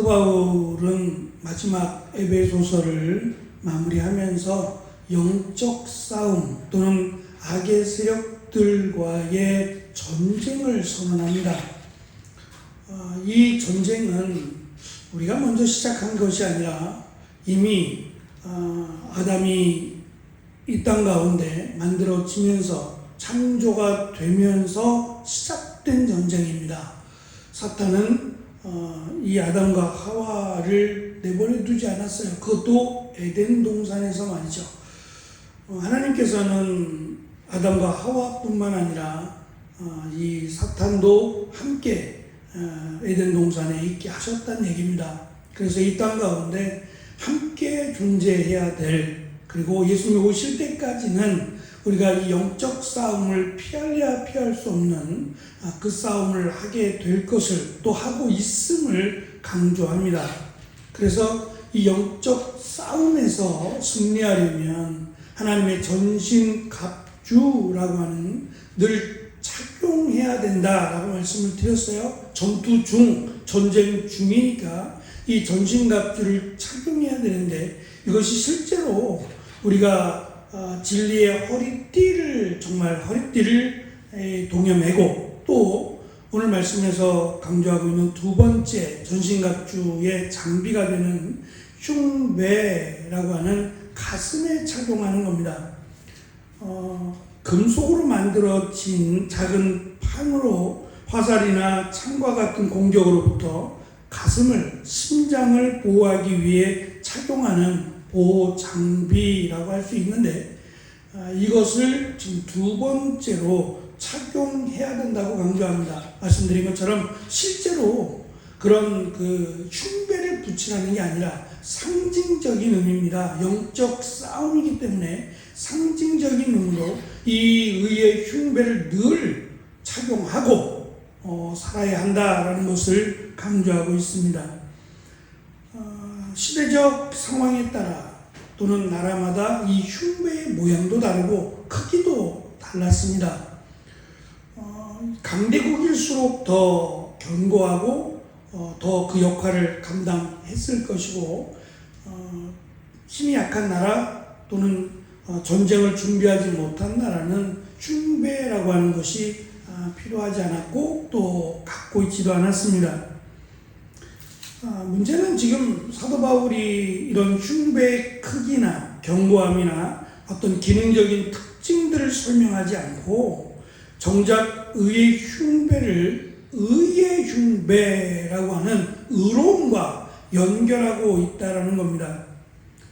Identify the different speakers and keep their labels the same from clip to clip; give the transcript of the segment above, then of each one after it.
Speaker 1: 사도 바울은 마지막 에베소서를 마무리하면서 영적 싸움 또는 악의 세력들과의 전쟁을 선언합니다. 이 전쟁은 우리가 먼저 시작한 것이 아니라 이미 아담이 이 땅 가운데 만들어지면서 창조가 되면서 시작된 전쟁입니다. 사탄은 이 아담과 하와를 내버려 두지 않았어요. 그것도 에덴 동산에서 말이죠. 하나님께서는 아담과 하와뿐만 아니라 이 사탄도 함께 에덴 동산에 있게 하셨다는 얘기입니다. 그래서 이 땅 가운데 함께 존재해야 될, 그리고 예수님이 오실 때까지는 우리가 이 영적 싸움을 피할래야 피할 수 없는 그 싸움을 하게 될 것을 또 하고 있음을 강조합니다. 그래서 이 영적 싸움에서 승리하려면 하나님의 전신갑주라고 하는 늘 착용해야 된다라고 말씀을 드렸어요. 전투 중, 전쟁 중이니까 이 전신갑주를 착용해야 되는데 이것이 실제로 우리가 진리의 허리띠를 동여매고 또 오늘 말씀에서 강조하고 있는 두 번째 전신갑주의 장비가 되는 흉배라고 하는 가슴에 착용하는 겁니다. 금속으로 만들어진 작은 판으로 화살이나 창과 같은 공격으로부터 가슴을, 심장을 보호하기 위해 착용하는 보호 장비라고 할 수 있는데 이것을 지금 두 번째로 착용해야 된다고 강조합니다. 말씀드린 것처럼 실제로 그런 흉배를 붙이라는 게 아니라 상징적인 의미입니다. 영적 싸움이기 때문에 상징적인 의미로 이 의의 흉배를 늘 착용하고 살아야 한다라는 것을 강조하고 있습니다. 시대적 상황에 따라 또는 나라마다 이 흉배의 모양도 다르고 크기도 달랐습니다. 강대국일수록 더 견고하고 더 그 역할을 감당했을 것이고 힘이 약한 나라 또는 전쟁을 준비하지 못한 나라는 흉배라고 하는 것이 필요하지 않았고 또 갖고 있지도 않았습니다. 문제는 지금 사도 바울이 이런 흉배의 크기나 견고함이나 어떤 기능적인 특징들을 설명하지 않고 정작 의의 흉배를 의의 흉배라고 하는 의로움과 연결하고 있다는 겁니다.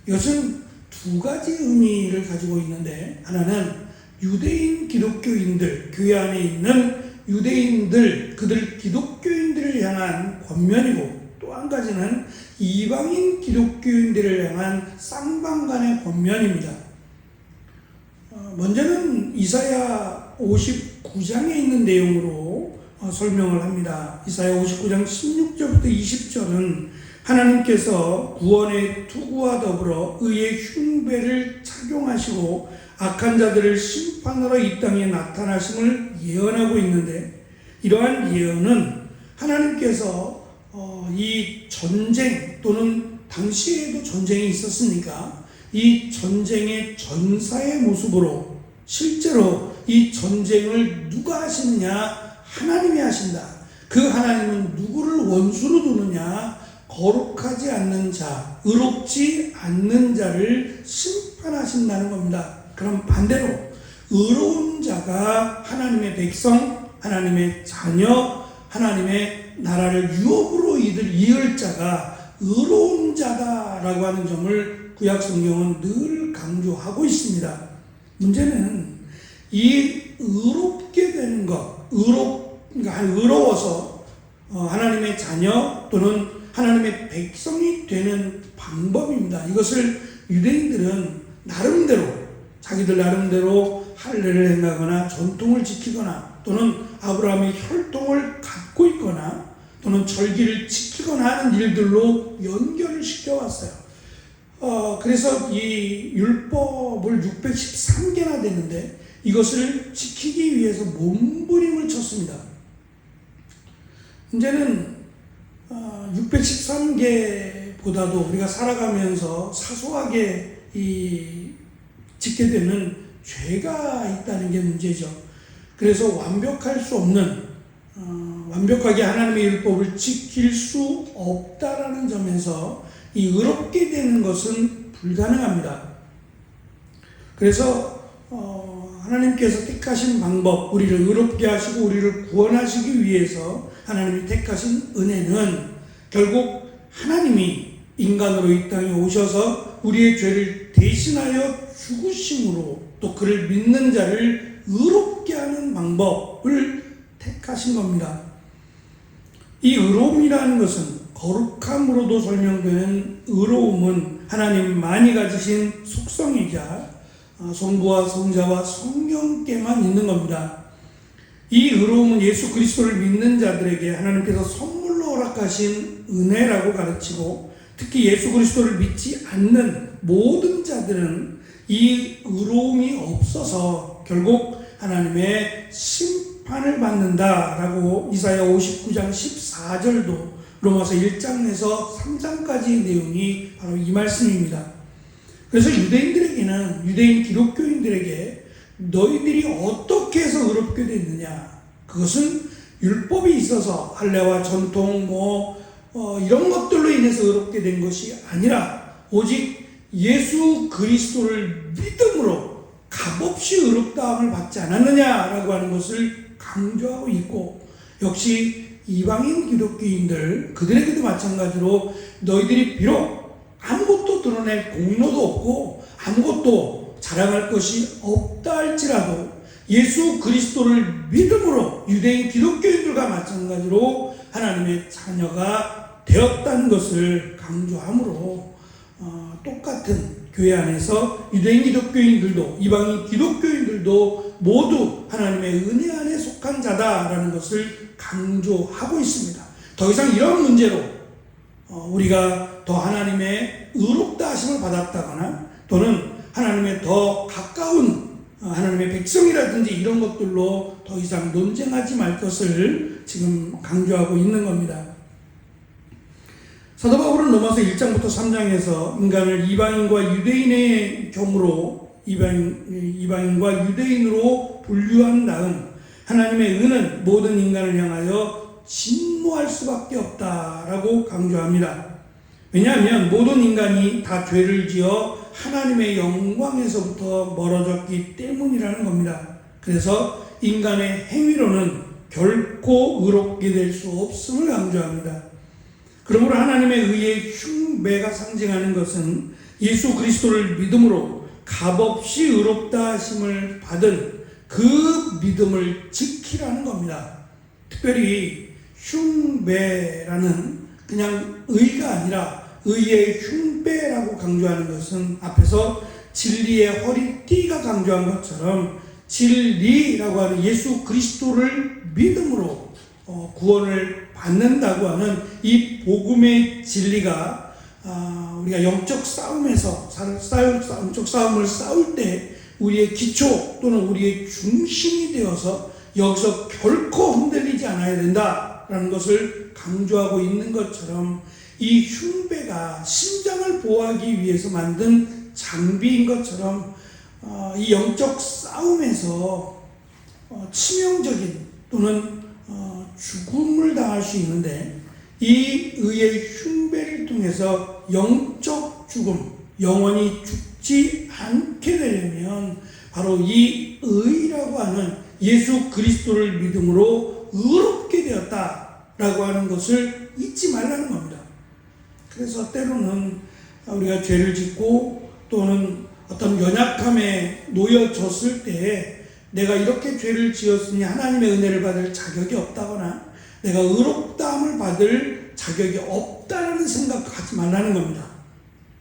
Speaker 1: 이것은 두 가지 의미를 가지고 있는데 하나는 유대인 기독교인들, 교회 안에 있는 유대인들, 그들 기독교인들을 향한 권면이고 또 한 가지는 이방인 기독교인들을 향한 쌍방간의 권면입니다. 먼저는 이사야 59장에 있는 내용으로 설명을 합니다. 이사야 59장 16절부터 20절은 하나님께서 구원의 투구와 더불어 의의 흉배를 착용하시고 악한 자들을 심판하러 이 땅에 나타나심을 예언하고 있는데 이러한 예언은 하나님께서 이 전쟁 또는 당시에도 전쟁이 있었으니까 이 전쟁의 전사의 모습으로 실제로 이 전쟁을 누가 하시느냐? 하나님이 하신다. 그 하나님은 누구를 원수로 두느냐? 거룩하지 않는 자, 의롭지 않는 자를 심판하신다는 겁니다. 그럼 반대로 의로운 자가 하나님의 백성, 하나님의 자녀, 하나님의 나라를 유업으로 이을 자가 의로운 자다라고 하는 점을 구약 성경은 늘 강조하고 있습니다. 문제는 이 의롭게 되는 것, 의로워서 하나님의 자녀 또는 하나님의 백성이 되는 방법입니다. 이것을 유대인들은 자기들 나름대로 할례를 행하거나 전통을 지키거나 또는 아브라함의 혈통을 갖고 있거나 또는 절기를 지키거나 하는 일들로 연결을 시켜왔어요. 그래서 이 율법을 613개나 되는데 이것을 지키기 위해서 몸부림을 쳤습니다. 이제는 613개보다도 우리가 살아가면서 사소하게 짓게 되는 죄가 있다는 게 문제죠. 그래서 완벽할 수 없는, 완벽하게 하나님의 율법을 지킬 수 없다라는 점에서 이 의롭게 되는 것은 불가능합니다. 그래서 하나님께서 택하신 방법, 우리를 의롭게 하시고 우리를 구원하시기 위해서 하나님이 택하신 은혜는 결국 하나님이 인간으로 이 땅에 오셔서 우리의 죄를 대신하여 죽으심으로 또 그를 믿는 자를 의롭게 하는 방법을 택하신 겁니다. 이 의로움이라는 것은 거룩함으로도 설명되는 의로움은 하나님만이 가지신 속성이자 성부와 성자와 성령께만 있는 겁니다. 이 의로움은 예수 그리스도를 믿는 자들에게 하나님께서 선물로 허락하신 은혜라고 가르치고, 특히 예수 그리스도를 믿지 않는 모든 자들은 이 의로움이 없어서 결국 하나님의 심판을 받는다라고 이사야 59장 14절도 로마서 1장에서 3장까지의 내용이 바로 이 말씀입니다. 그래서 유대인 기독교인들에게 너희들이 어떻게 해서 의롭게 됐느냐, 그것은 율법이 있어서 할례와 전통 이런 것들로 인해서 의롭게 된 것이 아니라 오직 예수 그리스도를 믿음으로 값없이 의롭다함을 받지 않았느냐라고 하는 것을 강조하고 있고, 역시 이방인 기독교인들 그들에게도 마찬가지로 너희들이 비록 아무것도 드러낼 공로도 없고 아무것도 자랑할 것이 없다 할지라도 예수 그리스도를 믿음으로 유대인 기독교인들과 마찬가지로 하나님의 자녀가 되었다는 것을 강조하므로 똑같은 교회 안에서 유대인 기독교인들도 이방인 기독교인들도 모두 하나님의 은혜 안에 속한 자다라는 것을 강조하고 있습니다. 더 이상 이런 문제로 우리가 더 하나님의 의롭다 하심을 받았다거나 또는 하나님의 더 가까운 하나님의 백성이라든지 이런 것들로 더 이상 논쟁하지 말 것을 지금 강조하고 있는 겁니다. 사도 바울은 로마서 1장부터 3장에서 인간을 이방인과 유대인의 경우로 이방인과 유대인으로 분류한 다음 하나님의 은은 모든 인간을 향하여 진노할 수밖에 없다라고 강조합니다. 왜냐하면 모든 인간이 다 죄를 지어 하나님의 영광에서부터 멀어졌기 때문이라는 겁니다. 그래서 인간의 행위로는 결코 의롭게 될 수 없음을 강조합니다. 그러므로 하나님의 의의 흉배가 상징하는 것은 예수 그리스도를 믿음으로 값없이 의롭다 하심을 받은 그 믿음을 지키라는 겁니다. 특별히 흉배라는 그냥 의가 아니라 의의 흉배라고 강조하는 것은 앞에서 진리의 허리띠가 강조한 것처럼 진리라고 하는 예수 그리스도를 믿음으로 구원을 받는다고 하는 이 복음의 진리가 우리가 영적 싸움에서 영적 싸움을 싸울 때 우리의 기초 또는 우리의 중심이 되어서 여기서 결코 흔들리지 않아야 된다라는 것을 강조하고 있는 것처럼 이 흉배가 심장을 보호하기 위해서 만든 장비인 것처럼 이 영적 싸움에서 치명적인 또는 죽음을 당할 수 있는데 이 의의 흉배를 통해서 영적 죽음, 영원히 죽지 않게 되려면 바로 이 의라고 하는 예수 그리스도를 믿음으로 의롭게 되었다라고 하는 것을 잊지 말라는 겁니다. 그래서 때로는 우리가 죄를 짓고 또는 어떤 연약함에 놓여졌을 때 내가 이렇게 죄를 지었으니 하나님의 은혜를 받을 자격이 없다거나 내가 의롭다함을 받을 자격이 없다라는 생각하지 말라는 겁니다.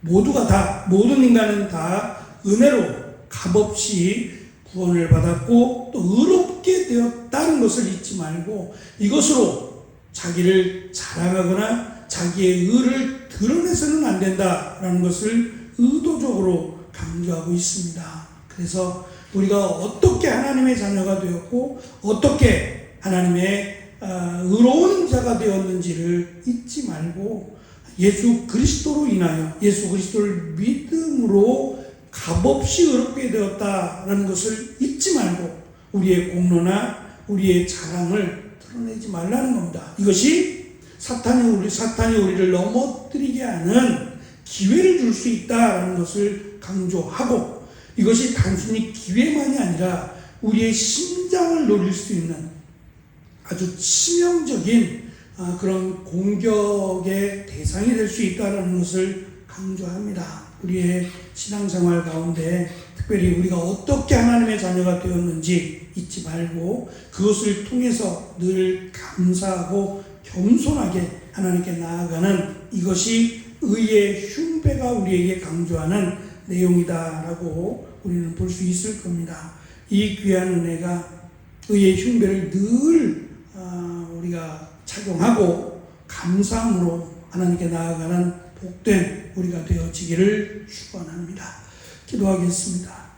Speaker 1: 모든 인간은 다 은혜로 값없이 구원을 받았고 또 의롭게 되었다는 것을 잊지 말고 이것으로 자기를 자랑하거나 자기의 의를 드러내서는 안 된다라는 것을 의도적으로 강조하고 있습니다. 그래서 우리가 어떻게 하나님의 자녀가 되었고 어떻게 하나님의 의로운 자가 되었는지를 잊지 말고 예수 그리스도로 인하여 예수 그리스도를 믿음으로 값없이 의롭게 되었다라는 것을 잊지 말고 우리의 공로나 우리의 자랑을 드러내지 말라는 겁니다. 이것이 사탄이 우리를 넘어뜨리게 하는 기회를 줄 수 있다라는 것을 강조하고, 이것이 단순히 기회만이 아니라 우리의 심장을 노릴 수 있는 아주 치명적인 그런 공격의 대상이 될 수 있다는 것을 강조합니다. 우리의 신앙생활 가운데 특별히 우리가 어떻게 하나님의 자녀가 되었는지 잊지 말고 그것을 통해서 늘 감사하고 겸손하게 하나님께 나아가는, 이것이 의의 흉배가 우리에게 강조하는 내용이다라고 우리는 볼 수 있을 겁니다. 이 귀한 은혜가 의의 흉배를 늘 우리가 착용하고 감사함으로 하나님께 나아가는 복된 우리가 되어지기를 축원합니다. 기도하겠습니다.